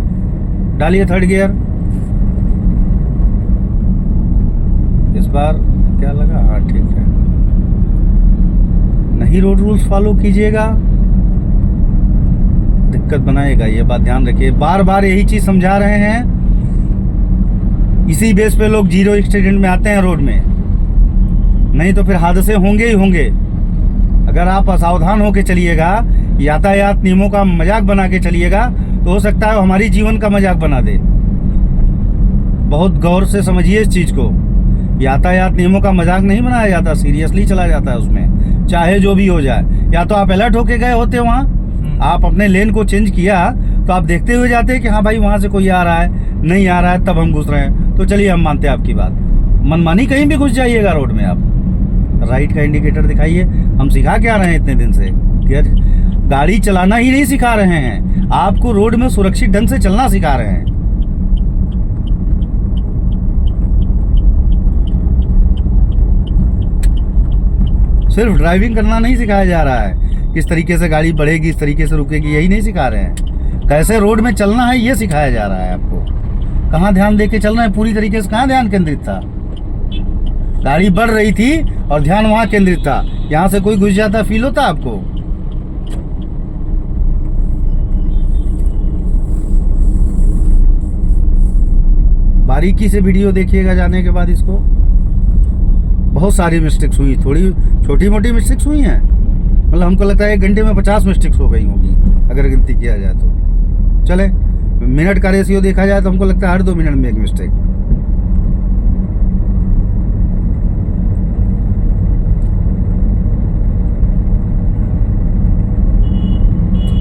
Speaker 1: डालिए थर्ड गियर। इस बार क्या लगा? हाँ ठीक है। नहीं रोड रूल्स फॉलो कीजिएगा, दिक्कत बनाएगा, ये बात ध्यान रखिए। बार बार यही चीज समझा रहे हैं, इसी बेस पे लोग जीरो एक्सीडेंट में आते हैं रोड में, नहीं तो फिर हादसे होंगे ही होंगे। अगर आप असावधान होकर चलिएगा, यातायात नियमों का मजाक बना के चलिएगा, तो हो सकता है हमारी जीवन का मजाक बना दे। बहुत गौर से समझिए इस चीज को, यातायात नियमों का मजाक नहीं बनाया जाता, सीरियसली चला जाता है उसमें, चाहे जो भी हो जाए। या तो आप अलर्ट होके गए होते वहाँ, आप अपने लेन को चेंज किया तो आप देखते हुए जाते हैं कि हाँ भाई वहाँ से कोई आ रहा है, नहीं आ रहा है, तब हम घुस रहे हैं, तो चलिए हम मानते हैं आपकी बात। मनमानी कहीं भी घुस जाइएगा रोड में आप। राइट का इंडिकेटर दिखाइए। हम सिखा क्या रहे हैं इतने दिन से कि गाड़ी चलाना ही नहीं सिखा रहे हैं, आपको रोड में सुरक्षित ढंग से चलना सिखा रहे हैं। सिर्फ ड्राइविंग करना नहीं सिखाया जा रहा है, किस तरीके से गाड़ी बढ़ेगी, इस तरीके से रुकेगी, यही नहीं सिखा रहे हैं। कैसे रोड में चलना है ये सिखाया जा रहा है आपको। कहाँ ध्यान देके चलना है, पूरी तरीके से कहाँ ध्यान केंद्रित था? गाड़ी बढ़ रही थी और ध्यान वहां केंद्रित था, यहाँ से कोई घुस जाता फील होता आपको? बारीकी से वीडियो देखिएगा जाने के बाद इसको। बहुत सारी मिस्टेक्स हुई, थोड़ी छोटी मोटी मिस्टेक्स हुई हैं, मतलब हमको लगता है 1 घंटे में 50 मिस्टेक्स हो गई होगी अगर गिनती किया जाए तो। चले, मिनट का रेशियो देखा जाए तो हमको लगता है हर 2 मिनट में एक मिस्टेक।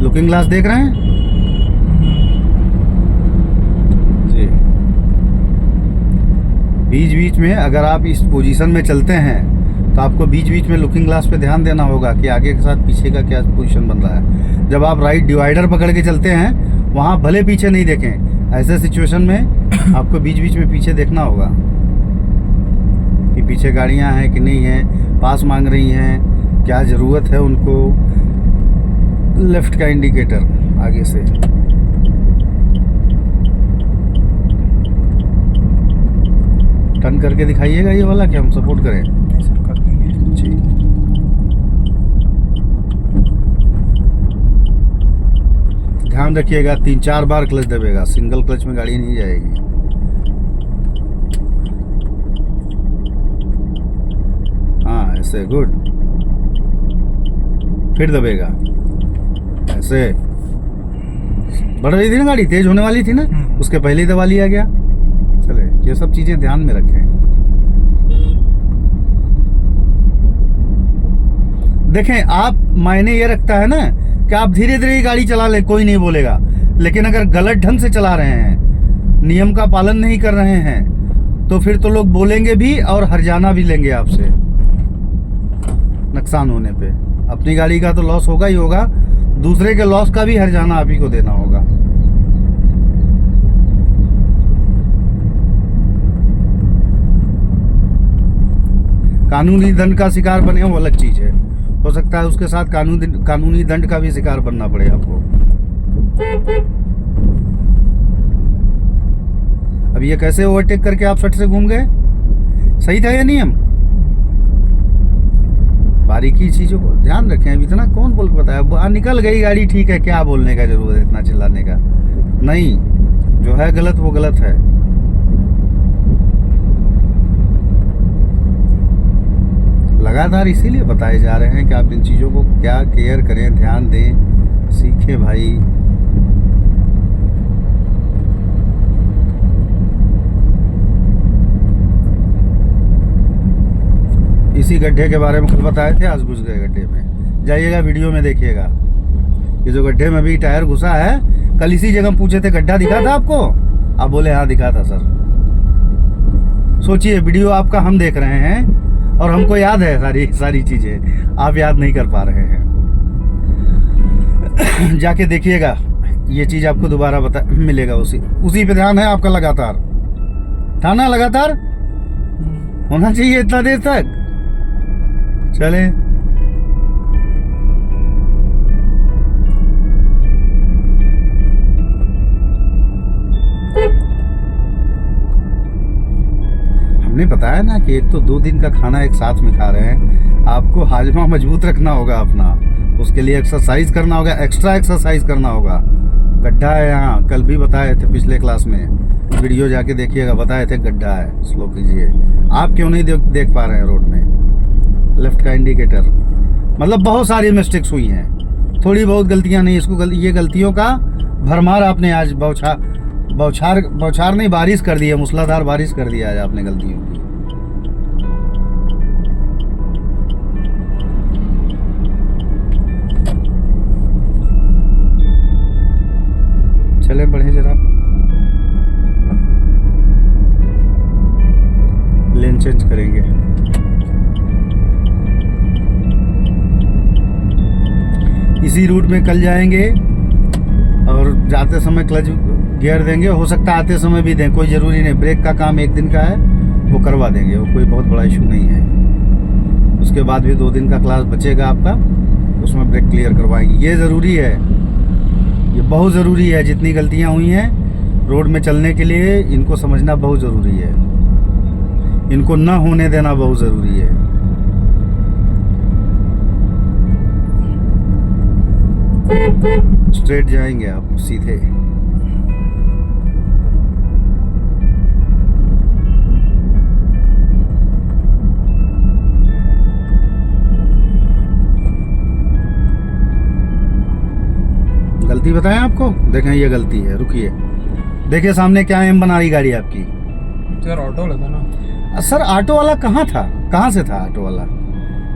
Speaker 1: लुकिंग ग्लास देख रहे हैं जी? बीच बीच में अगर आप इस पोजीशन में चलते हैं तो आपको बीच बीच में लुकिंग ग्लास पे ध्यान देना होगा कि आगे के साथ पीछे का क्या पोजीशन बन रहा है। जब आप राइट डिवाइडर पकड़ के चलते हैं, वहाँ भले पीछे नहीं देखें, ऐसे सिचुएशन में आपको बीच बीच में पीछे देखना होगा कि पीछे गाड़ियाँ हैं कि नहीं हैं, पास मांग रही हैं, क्या ज़रूरत है उनको। लेफ्ट का इंडिकेटर आगे से। टर्न करके दिखाइएगा ये वाला कि हम सपोर्ट करें?
Speaker 2: नहीं सर, कर देंगे।
Speaker 1: जी। ध्यान रखिएगा, 3-4 बार क्लच दबेगा, सिंगल क्लच में गाड़ी नहीं जाएगी। हाँ ऐसे, गुड। फिर दबेगा ऐसे। बढ़ रही थी ना गाड़ी, तेज होने वाली थी ना, उसके पहले ही दबा लिया गया। चले, ये सब चीजें ध्यान में रखें। देखें, आप मायने ये रखता है ना कि आप धीरे धीरे गाड़ी चला लें, कोई नहीं बोलेगा, लेकिन अगर गलत ढंग से चला रहे हैं, नियम का पालन नहीं कर रहे हैं, तो फिर तो लोग बोलेंगे भी और हर्जाना भी लेंगे आपसे। नुकसान होने पे अपनी गाड़ी का तो लॉस होगा ही होगा, दूसरे के लॉस का भी हर्जाना आप ही को देना होगा। कानूनी दंड का शिकार बने वो अलग चीज है, हो सकता है उसके साथ कानूनी दंड का भी शिकार बनना पड़े आपको। अब ये कैसे ओवरटेक करके आप सट से घूम गए? सही था ये नियम? बारीकी चीजों को ध्यान रखें। अब इतना कौन बोल के बताया? निकल गई गाड़ी, ठीक है, क्या बोलने का जरूरत है इतना चिल्लाने का? नहीं, जो है गलत वो गलत है। लगातार इसीलिए बताए जा रहे हैं कि आप इन चीज़ों को क्या केयर करें, ध्यान दें, सीखें भाई। इसी गड्ढे के बारे में कल बताए थे, आज घुस गए गड्ढे में। जाइएगा वीडियो में देखिएगा, ये जो गड्ढे में भी टायर घुसा है, कल इसी जगह पूछे थे गड्ढा दिखा था आपको, आप बोले हाँ दिखा था सर। सोचिए वीडियो आपका हम देख रहे हैं और हमको याद है सारी चीजें, आप याद नहीं कर पा रहे हैं। जाके देखिएगा, ये चीज आपको दोबारा मिलेगा, उसी पे ध्यान है आपका लगातार। था ना लगातार होना चाहिए इतना देर तक। चले हमने बताया ना कि एक तो 2 दिन का खाना एक साथ में खा रहे हैं, आपको हाजमा मजबूत रखना होगा अपना, उसके लिए एक्सरसाइज करना होगा, एक्स्ट्रा एक्सरसाइज करना होगा। गड्ढा है यहाँ, कल भी बताए थे पिछले क्लास में, वीडियो जाके देखिएगा, बताए थे गड्ढा है, स्लो कीजिए। आप क्यों नहीं देख पा रहे हैं रोड में लेफ्ट का इंडिकेटर? मतलब बहुत सारी मिस्टेक्स हुई हैं, थोड़ी बहुत गलतियां नहीं, ये गलतियों का भरमार आपने आज बौछार नहीं, बारिश कर दी है, मूसलाधार बारिश कर दिया आज आपने गलतियों की। चले बढ़े जरा, लेन चेंज करेंगे। इसी रूट में कल जाएंगे और जाते समय क्लच गियर देंगे, हो सकता है आते समय भी दें, कोई ज़रूरी नहीं। ब्रेक का काम 1 दिन का है, वो करवा देंगे, वो कोई बहुत बड़ा इशू नहीं है। उसके बाद भी 2 दिन का क्लास बचेगा आपका, उसमें ब्रेक क्लियर करवाएंगे। ये ज़रूरी है, ये बहुत ज़रूरी है। जितनी गलतियां हुई हैं रोड में चलने के लिए, इनको समझना बहुत ज़रूरी है, इनको ना होने देना बहुत ज़रूरी है। स्ट्रेट जाएंगे आप सीधे। गलती बताएं आपको, देखें ये गलती है, रुकिए देखिए सामने क्या एम बना रही गाड़ी आपकी।
Speaker 2: सर ऑटो लगा ना।
Speaker 1: सर ऑटो वाला कहाँ था, कहाँ से था ऑटो वाला,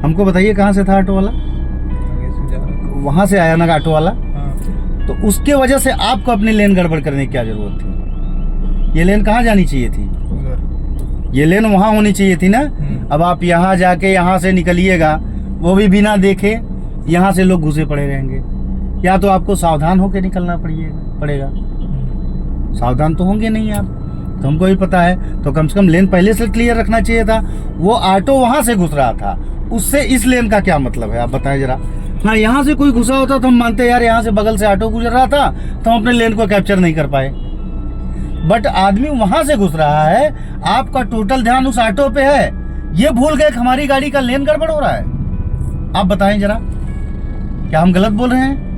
Speaker 1: हमको बताइए कहाँ से था ऑटो वाला?
Speaker 2: आगे से जा रहा
Speaker 1: वहाँ से आया ना ऑटो वाला,
Speaker 2: था। हाँ।
Speaker 1: तो उसके वजह से आपको अपनी लेन गड़बड़ करने की क्या जरूरत थी? ये लेन कहाँ जानी चाहिए थी?
Speaker 2: उधर।
Speaker 1: ये लेन वहाँ होनी चाहिए थी ना। अब आप यहाँ जाके यहाँ से निकलिएगा, वो भी बिना देखे, यहाँ से लोग घुसे पड़े रहेंगे। या तो आपको सावधान होकर निकलना पड़ेगा। सावधान तो होंगे नहीं आप, तो हमको भी पता है, तो कम से कम लेन पहले से क्लियर रखना चाहिए था। वो ऑटो वहाँ से घुस रहा था, उससे इस लेन का क्या मतलब है आप बताएं जरा। हाँ, यहाँ से कोई घुसा होता तो हम मानते यार यहाँ से बगल से ऑटो गुजर रहा था तो हम अपने लेन को कैप्चर नहीं कर पाए, बट आदमी वहाँ से घुस रहा है, आपका टोटल ध्यान उस ऑटो पे है, ये भूल गए हमारी गाड़ी का लेन गड़बड़ हो रहा है। आप बताएं जरा, क्या हम गलत बोल रहे हैं?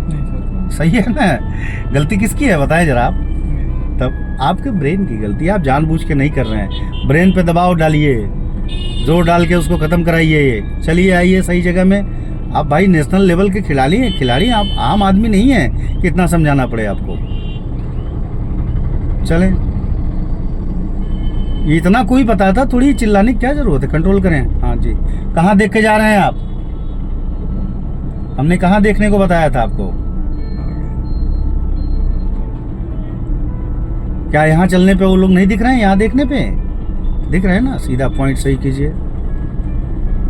Speaker 2: नहीं सर।
Speaker 1: सही है ना? गलती किसकी है बताएं जरा आप। तब आपके ब्रेन की गलती, आप जानबूझ के नहीं कर रहे हैं। ब्रेन पे दबाव डालिए, जोर डाल के उसको खत्म कराइए। चलिए आइए सही जगह में। आप भाई नेशनल लेवल के खिलाड़ी आप आम आदमी नहीं है कि इतना समझाना पड़े आपको। चलें, इतना कोई बताता, थोड़ी चिल्लाने की क्या जरूरत है, कंट्रोल करें। हाँ जी, कहाँ देख के जा रहे हैं आप? हमने कहाँ देखने को बताया था आपको? क्या यहाँ चलने पे वो लोग नहीं दिख रहे हैं? यहाँ देखने पे दिख रहे हैं ना। सीधा पॉइंट सही कीजिए,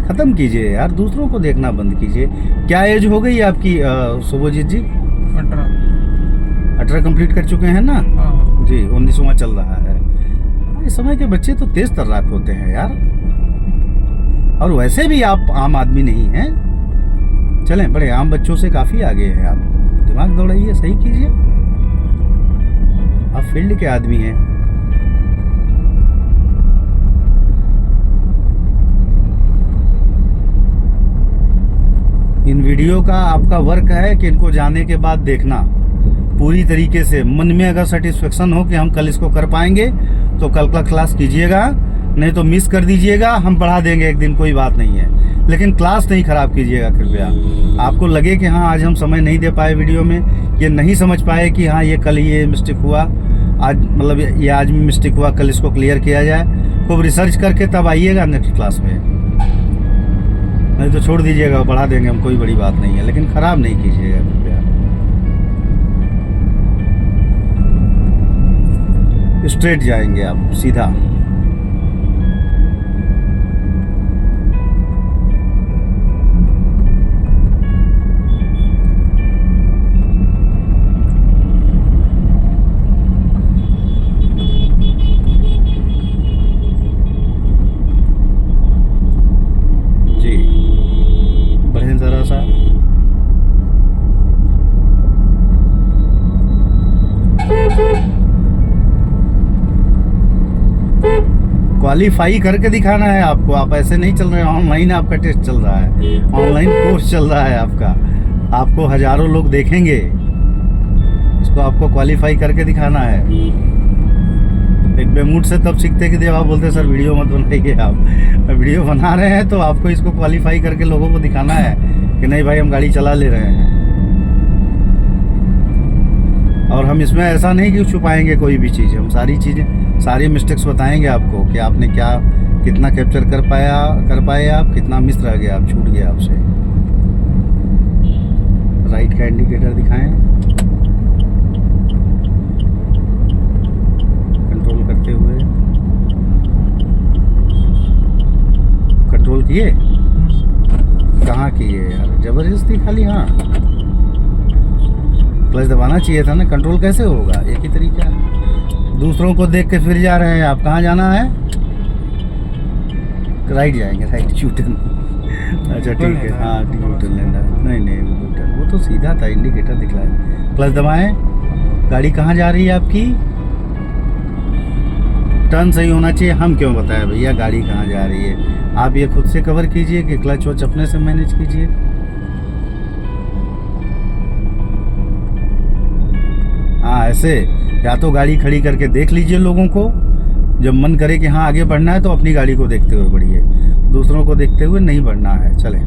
Speaker 1: खत्म कीजिए यार, दूसरों को देखना बंद कीजिए। क्या एज हो गई आपकी शुभजीत जी? 18 कंप्लीट कर चुके हैं ना?
Speaker 2: हाँ।
Speaker 1: जी, 19वां चल रहा है। इस समय के बच्चे तो तेज तर्राक होते हैं यार, और वैसे भी आप आम आदमी नहीं हैं। चलें, बड़े आम बच्चों से काफ़ी आगे हैं आप। दिमाग दौड़ाइए, सही कीजिए, आप फील्ड के आदमी हैं। इन वीडियो का आपका वर्क है कि इनको जाने के बाद देखना पूरी तरीके से। मन में अगर सेटिस्फेक्शन हो कि हम कल इसको कर पाएंगे तो कल का क्लास कीजिएगा, नहीं तो मिस कर दीजिएगा, हम पढ़ा देंगे एक दिन, कोई बात नहीं है, लेकिन क्लास नहीं ख़राब कीजिएगा कृपया। आपको लगे कि हाँ आज हम समय नहीं दे पाए वीडियो में, ये नहीं समझ पाए कि हाँ ये कल ये मिस्टेक हुआ, आज मतलब ये आज में मिस्टेक हुआ, कल इसको क्लियर किया जाए, खूब रिसर्च करके तब आइएगा नेक्स्ट क्लास में, नहीं तो छोड़ दीजिएगा, बढ़ा देंगे हम, कोई बड़ी बात नहीं है, लेकिन ख़राब नहीं कीजिएगा कृपया। स्ट्रेट जाएंगे आप सीधा। जी बढ़े ज़रा सा। क्वालिफाई करके दिखाना है आपको, आप ऐसे नहीं चल रहे हैं। ऑनलाइन आपका टेस्ट चल रहा है, ऑनलाइन कोर्स चल रहा है आपका, आपको हजारों लोग देखेंगे, इसको आपको क्वालिफाई करके दिखाना है। एक बेमूड से तब सीखते कि देव आप बोलते सर वीडियो मत बनाइए, आप वीडियो बना रहे हैं तो आपको इसको क्वालिफाई करके लोगों को दिखाना है कि नहीं भाई हम गाड़ी चला ले रहे हैं। और हम इसमें ऐसा नहीं कि छुपाएंगे कोई भी चीज़, हम सारी चीज़ें, सारी मिस्टेक्स बताएंगे आपको कि आपने क्या, कितना कैप्चर कर पाए आप, कितना मिस रह गया, आप छूट गया आपसे। राइट का इंडिकेटर दिखाएं, कंट्रोल करते हुए, कंट्रोल किए, कहाँ किए यार, जबरदस्ती खाली। हाँ क्लच दबाना चाहिए था ना, कंट्रोल कैसे होगा, एक ही तरीका है। दूसरों को देख के फिर जा रहे हैं आप, कहाँ जाना है, राइट जाएंगे, राइट यूटर्न। अच्छा ठीक है, हाँ यूटर्न लेना है, नहीं यूटर्न, वो तो सीधा था, इंडिकेटर दिखलाए। क्लच दबाएं, गाड़ी कहाँ जा रही है आपकी, टर्न सही होना चाहिए, हम क्यों बताएं भैया गाड़ी कहाँ जा रही है, आप ये खुद से कवर कीजिए कि क्लच वच अपने से मैनेज कीजिए। हाँ ऐसे, या तो गाड़ी खड़ी करके देख लीजिए लोगों को, जब मन करे कि हाँ आगे बढ़ना है तो अपनी गाड़ी को देखते हुए बढ़िए, दूसरों को देखते हुए नहीं बढ़ना है। चले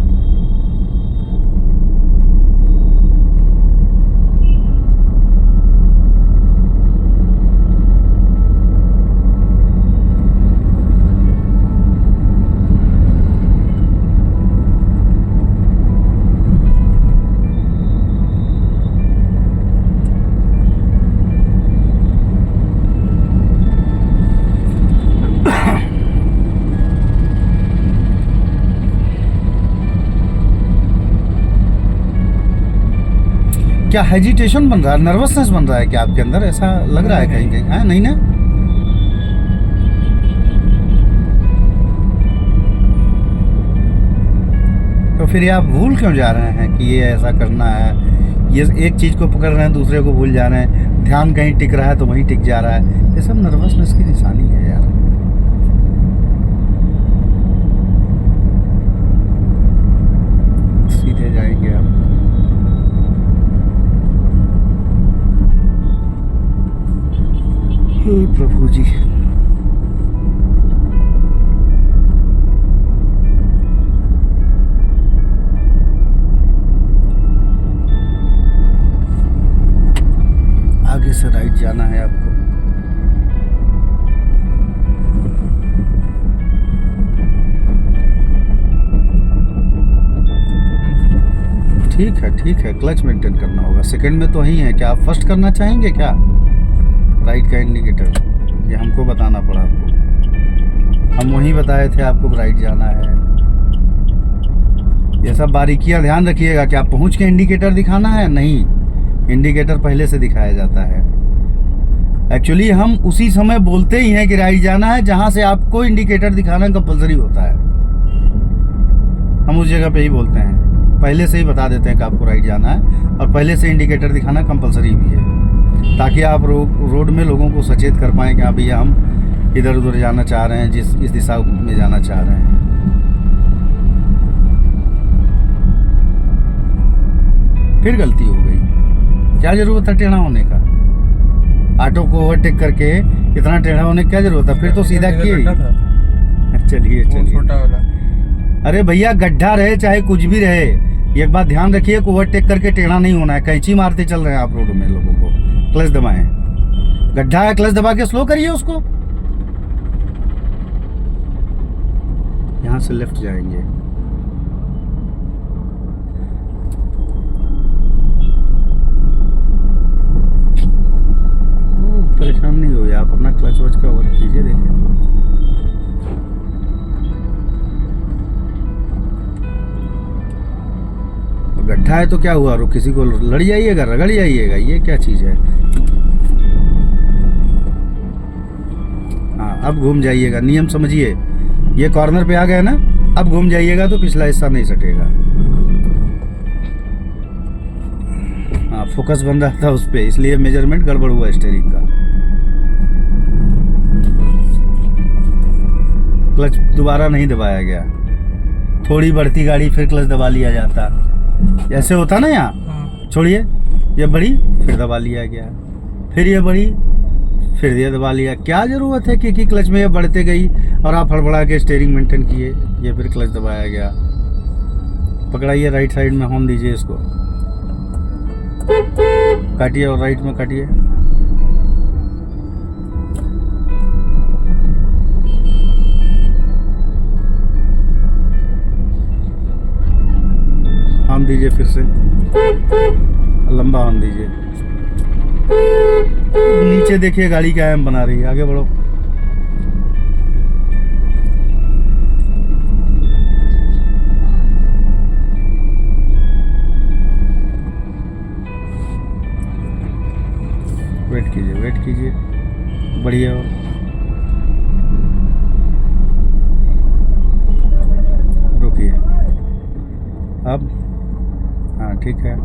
Speaker 1: क्या हेजिटेशन बन रहा है, नर्वसनेस बन रहा है क्या आपके अंदर, ऐसा लग रहा है कहीं कहीं, है नहीं ना? तो फिर आप भूल क्यों जा रहे हैं कि ये ऐसा करना है, ये एक चीज़ को पकड़ रहे हैं दूसरे को भूल जा रहे हैं, ध्यान कहीं टिक रहा है तो वहीं टिक जा रहा है, ये सब नर्वसनेस की निशानी है यार। सीधे जाएंगे आप, हे प्रभु जी। आगे से राइट जाना है आपको। ठीक है, क्लच मेंटेन करना होगा। सेकंड में तो वही है, क्या आप फर्स्ट करना चाहेंगे क्या? राइट का इंडिकेटर, ये हमको बताना पड़ा आपको, हम वहीं बताए थे आपको राइट जाना है। ये सब बारीकियां ध्यान रखिएगा कि आप पहुंच के इंडिकेटर दिखाना है, नहीं, इंडिकेटर पहले से दिखाया जाता है। एक्चुअली हम उसी समय बोलते ही हैं कि राइट जाना है जहां से आपको इंडिकेटर दिखाना कंपलसरी होता है, हम उस जगह पे ही बोलते हैं, पहले से ही बता देते हैं कि आपको राइट जाना है, और पहले से इंडिकेटर दिखाना कंपलसरी भी है, ताकि आप रोड में लोगों को सचेत कर पाएँ कि हाँ भैया हम इधर उधर जाना चाह रहे हैं, इस दिशा में जाना चाह रहे हैं। फिर गलती हो गई, क्या ज़रूरत है टेढ़ा होने का, ऑटो को ओवरटेक करके इतना टेढ़ा होने की क्या ज़रूरत है, फिर तो सीधा किए। चलिए
Speaker 2: छोटा वाला,
Speaker 1: अरे भैया गड्ढा रहे चाहे कुछ भी रहे, एक बात ध्यान रखिए, ओवरटेक करके टेढ़ा नहीं होना है, कैंची मारते चल रहे हैं आप रोड में लोगों को। क्लच दबाएं, गड्ढा है क्लच दबा के स्लो करिए उसको, यहाँ से लेफ्ट जाएंगे। परेशान नहीं हो आप, अपना क्लच वच का वर्क कीजिए। देखिए गड्ढा है तो क्या हुआ, रो किसी को लड़ जाइएगा, रगड़ जाइएगा, ये क्या चीज़ है। हाँ अब घूम जाइएगा, नियम समझिए। ये कॉर्नर पे आ गया ना, अब घूम जाइएगा तो पिछला हिस्सा नहीं सटेगा। हाँ फोकस बन रहा था उस पर, इसलिए मेजरमेंट गड़बड़ हुआ स्टीयरिंग का। क्लच दोबारा नहीं दबाया गया, थोड़ी बढ़ती गाड़ी फिर क्लच दबा लिया जाता, ऐसे होता ना यहाँ। छोड़िए, ये बढ़ी फिर दबा लिया गया, फिर ये बढ़ी फिर ये दबा लिया। क्या ज़रूरत है कि क्लच में ये बढ़ते गई और आप हड़बड़ा के स्टीयरिंग मेंटेन किए, ये फिर क्लच दबाया गया। पकड़ाइए, राइट साइड में हॉर्न दीजिए, इसको काटिए और राइट में काटिए। हॉर्न दीजिए, फिर से लंबा हॉर्न दीजिए। नीचे देखिए गाड़ी क्या है बना रही है, आगे बढ़ो। वेट कीजिए, वेट कीजिए, बढ़िया। और रुकिए अब। हाँ ठीक है,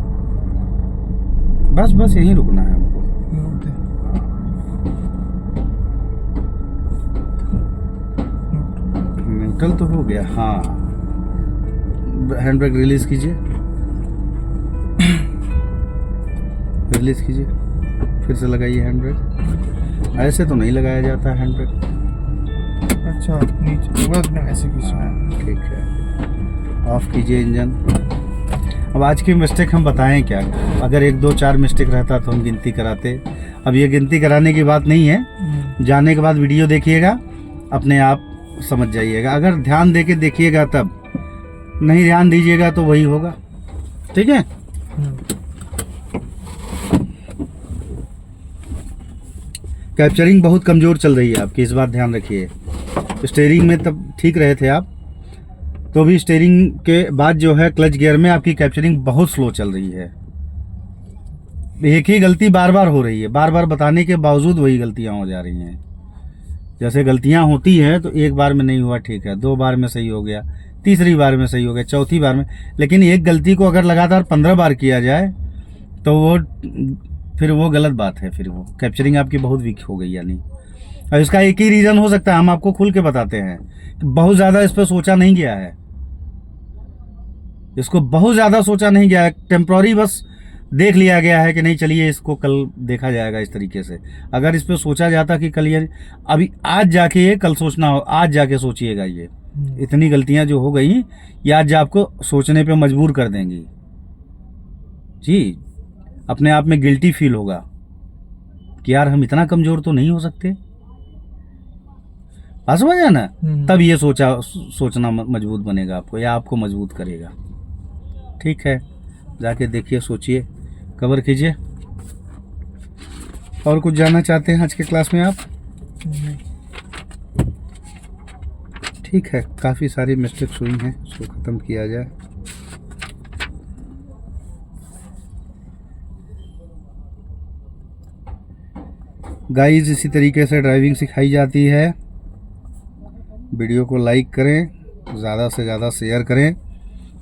Speaker 1: बस बस यहीं रुकना है हमको। न्यूट्रल तो हो गया। हाँ हैंड ब्रेक रिलीज कीजिए, रिलीज कीजिए, फिर से लगाइए हैंड ब्रेक। ऐसे तो नहीं लगाया जाता हैंड ब्रेक।
Speaker 2: अच्छा नीचे ऐसे
Speaker 1: ठीक है, ऑफ कीजिए इंजन। अब आज की मिस्टेक हम बताएं क्या, अगर 1 2 4 मिस्टेक रहता तो हम गिनती कराते। अब ये गिनती कराने की बात नहीं है, जाने के बाद वीडियो देखिएगा, अपने आप समझ जाइएगा। अगर ध्यान दे के देखिएगा तब, नहीं ध्यान दीजिएगा तो वही होगा। ठीक है, कैप्चरिंग बहुत कमज़ोर चल रही है आपकी, इस बात ध्यान रखिए। स्टीयरिंग में तब ठीक रहे थे आप, तो भी स्टीयरिंग के बाद जो है क्लच गियर में आपकी कैप्चरिंग बहुत स्लो चल रही है। एक ही गलती बार बार हो रही है, बार बार बताने के बावजूद वही गलतियां हो जा रही हैं। जैसे गलतियां होती हैं तो एक बार में नहीं हुआ ठीक है, 2 बार में सही हो गया, तीसरी बार में सही हो गया, चौथी बार में। लेकिन एक गलती को अगर लगातार 15 बार किया जाए तो वो फिर वो गलत बात है, फिर वो कैप्चरिंग आपकी बहुत वीक हो गई यानी। और इसका एक ही रीज़न हो सकता है, हम आपको खुल के बताते हैं, बहुत ज़्यादा इस पर सोचा नहीं गया है, इसको बहुत ज़्यादा सोचा नहीं गया है, टेम्प्ररी बस देख लिया गया है कि नहीं चलिए इसको कल देखा जाएगा इस तरीके से। अगर इस पर सोचा जाता कि कल ये अभी आज जाके ये कल सोचना हो, आज जाके सोचिएगा। ये इतनी गलतियां जो हो गई ये आज आपको सोचने पे मजबूर कर देंगी जी। अपने आप में गिल्टी फील होगा कि यार हम इतना कमज़ोर तो नहीं हो सकते, बात समझ है ना। तब ये सोचना मजबूत बनेगा आपको, या आपको मजबूत करेगा। ठीक है, जाके देखिए, सोचिए, कवर कीजिए। और कुछ जानना चाहते हैं आज के क्लास में आप? ठीक है, काफ़ी सारी मिस्टेक्स हुई हैं, इसको ख़त्म किया जाए। गाइस इसी तरीके से ड्राइविंग सिखाई जाती है। वीडियो को लाइक करें, ज़्यादा से ज़्यादा शेयर करें,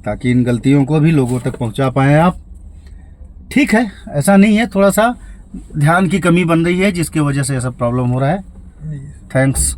Speaker 1: ताकि इन गलतियों को भी लोगों तक पहुंचा पाएँ आप। ठीक है, ऐसा नहीं है, थोड़ा सा ध्यान की कमी बन रही है जिसकी वजह से ऐसा प्रॉब्लम हो रहा है। थैंक्स।